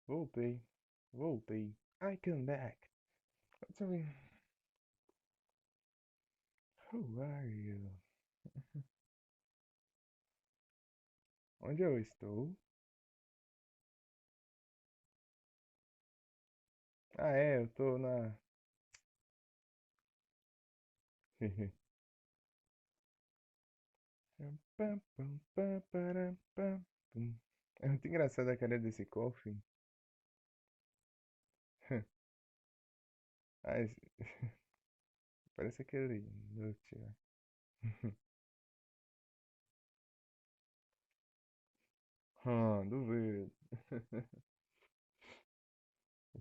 Voltei. Voltei. I come back. Let's see. Who are you? Onde eu estou? Ah, é, eu tô na. Pam, pam, pam, param, pam, pum. É muito engraçado a cara desse cofre. Ah, parece aquele Nut lá. Duvido.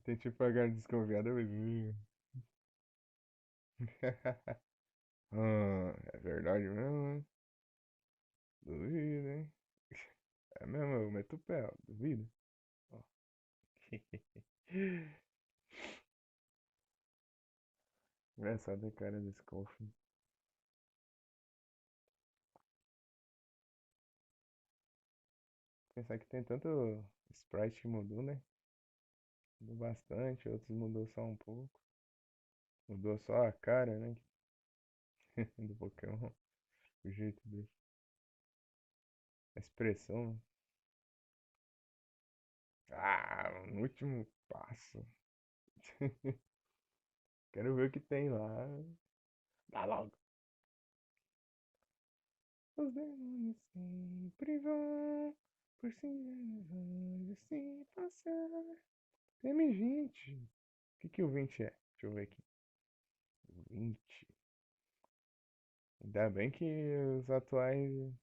Tente pagar desconfiado, mas. É verdade mesmo, hein? Duvido, hein? É mesmo, eu meto o pé, ó. Duvido. Ó. Engraçado a cara desse cofre. Pensar que tem tanto sprite que mudou, né? Mudou bastante, outros mudou só um pouco. Mudou só a cara, né? Do Pokémon. O jeito dele. A expressão. Ah, no último passo. Quero ver o que tem lá. Dá logo. Os demônios sempre vão por cima dos anjos se passar. M20. O que o 20 é? Deixa eu ver aqui. 20. Ainda bem que os atuais.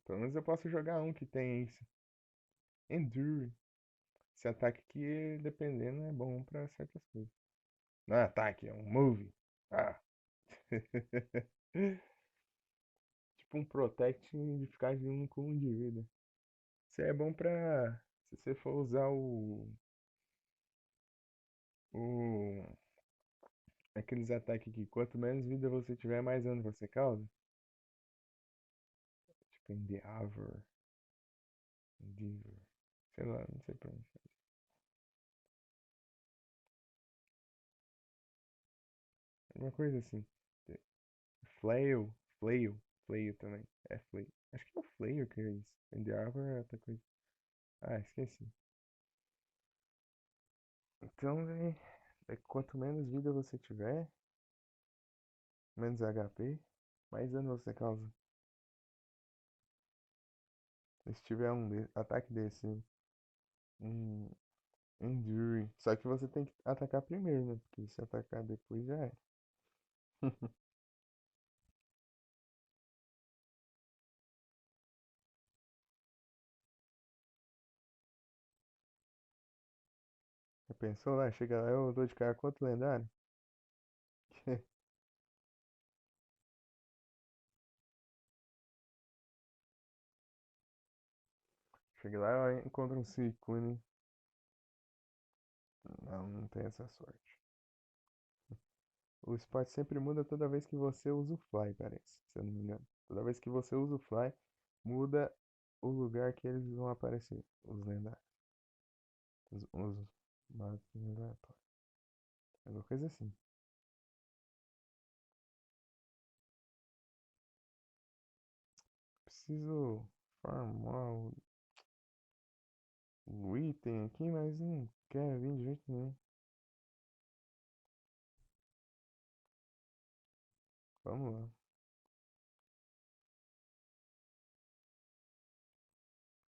Pelo menos eu posso jogar um que tem isso. Endure. Esse ataque aqui, dependendo, é bom pra certas coisas. Não é ataque, é um move. Ah. Tipo um protect de ficar de um com um de vida. Isso é bom pra. Se você for usar o. Aqueles ataques que quanto menos vida você tiver, mais dano você causa. Tipo Endeavor. Endeavor. Sei lá, não sei pronunciar. Alguma coisa assim. Flail. Flail. Flail também. É Flail. Acho que é o Flail que é isso. Endeavor é outra coisa. Ah, esqueci. Então, velho, quanto menos vida você tiver, menos HP, mais dano você causa. Se tiver ataque desse, um Endure. Só que você tem que atacar primeiro, né? Porque se atacar depois já é. Já pensou lá? Chega lá, eu dou de cara quanto lendário? Chega lá, eu encontro um Suicune. Não, não tem essa sorte. O spot sempre muda toda vez que você usa o Fly, parece. Se eu não me engano. Toda vez que você usa o Fly, muda o lugar que eles vão aparecer. Os lendários. Os magos aleatórios. Alguma coisa assim. Preciso farmar o item aqui, mas não quer vir de jeito nenhum. Vamos lá.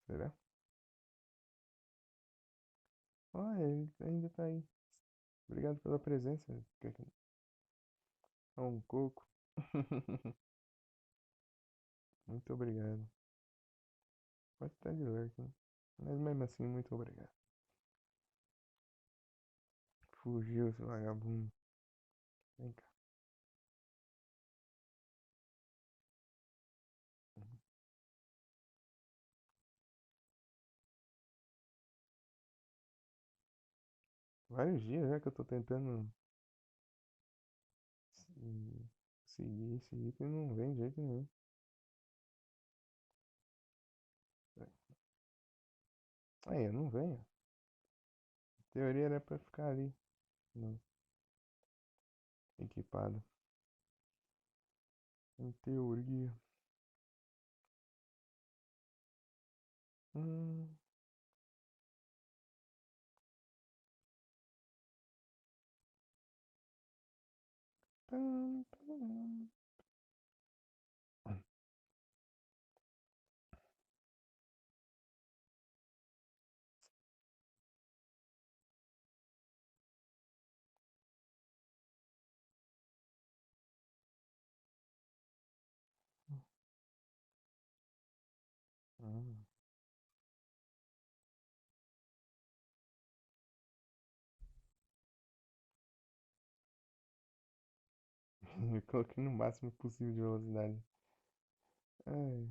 Será? Ah, ele ainda tá aí. Obrigado pela presença. É um coco. Muito obrigado. Pode estar de lurk, né? Mas mesmo assim, muito obrigado. Fugiu, seu vagabundo. Vem cá. Vários dias já que eu tô tentando seguir esse item, não vem de jeito nenhum. Aí, eu não venho. A teoria era pra ficar ali, no, equipado. Em teoria. Hum, pam, pam. Hum. Eu coloquei no máximo possível de velocidade. Ai,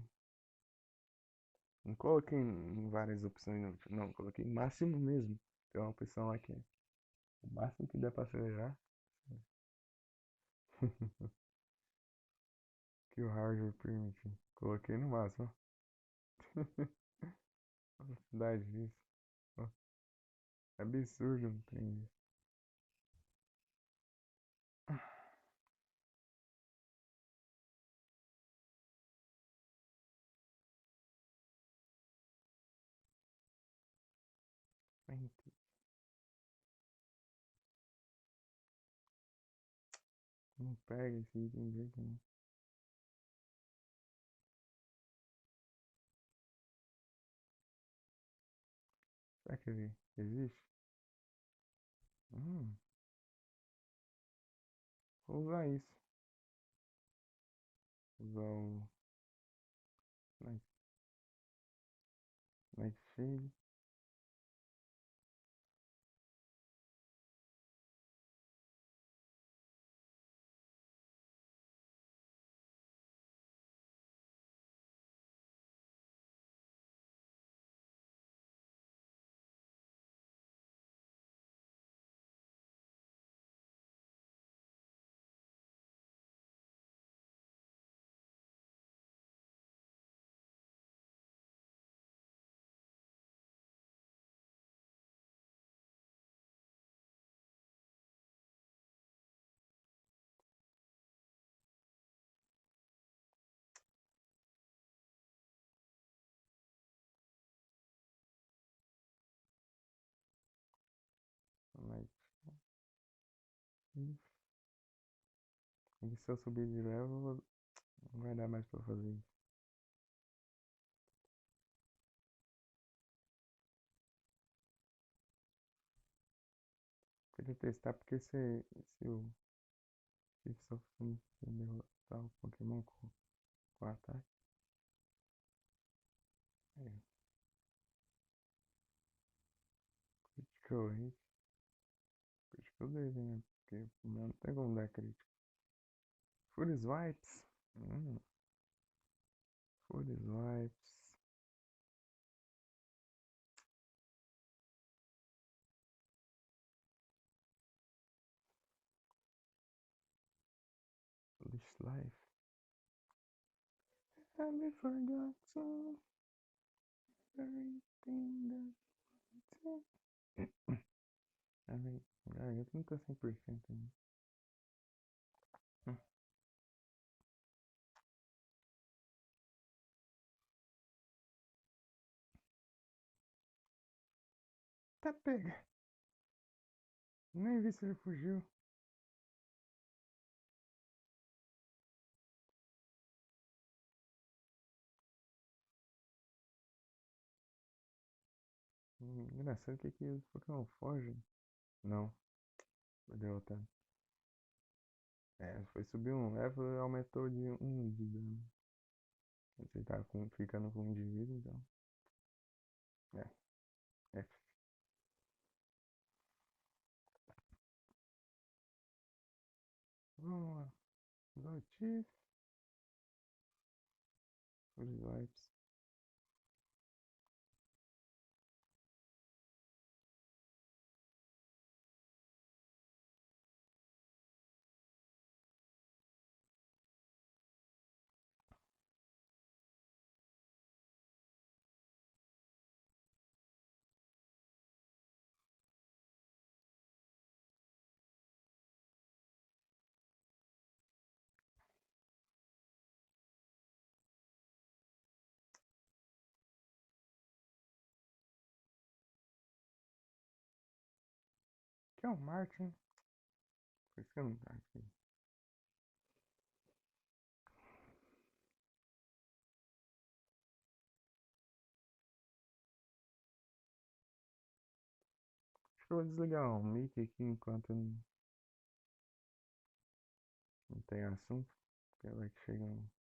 não coloquei em várias opções, não. Não, coloquei máximo mesmo. Tem uma opção lá que é o máximo que dá pra acelerar. Que o hardware permite. Coloquei no máximo. A velocidade disso. Ó, é absurdo, não tem isso. Não pega esse item de jeito nenhum. Será que ele existe? Hum, vou usar isso. Usar o Night, Nightshade. Night. E se eu subir de level, não vai dar mais pra fazer isso. Queria testar porque se o Chief só derrotar o Pokémon com ataque. É, critical hit. Critical dele, né? Porque não tem como dar crítico. Fury Swipes. Fury Swipes. Leash Life. Have you forgotten everything that... Eu não tô 100% ainda. Hum. Tá pega. Nem vi se ele fugiu. Engraçado que aqui os Pokémon fogem. Não, foi derrotado. É, foi subir um level e aumentou de um de dano. Você tá ficando com um de vida, então. É, é. Vamos lá. Notif. Full Vibes. é o Martin. Por isso que eu não tá aqui. Acho que eu vou desligar o mic aqui enquanto não tem assunto. Porque vai que chega um.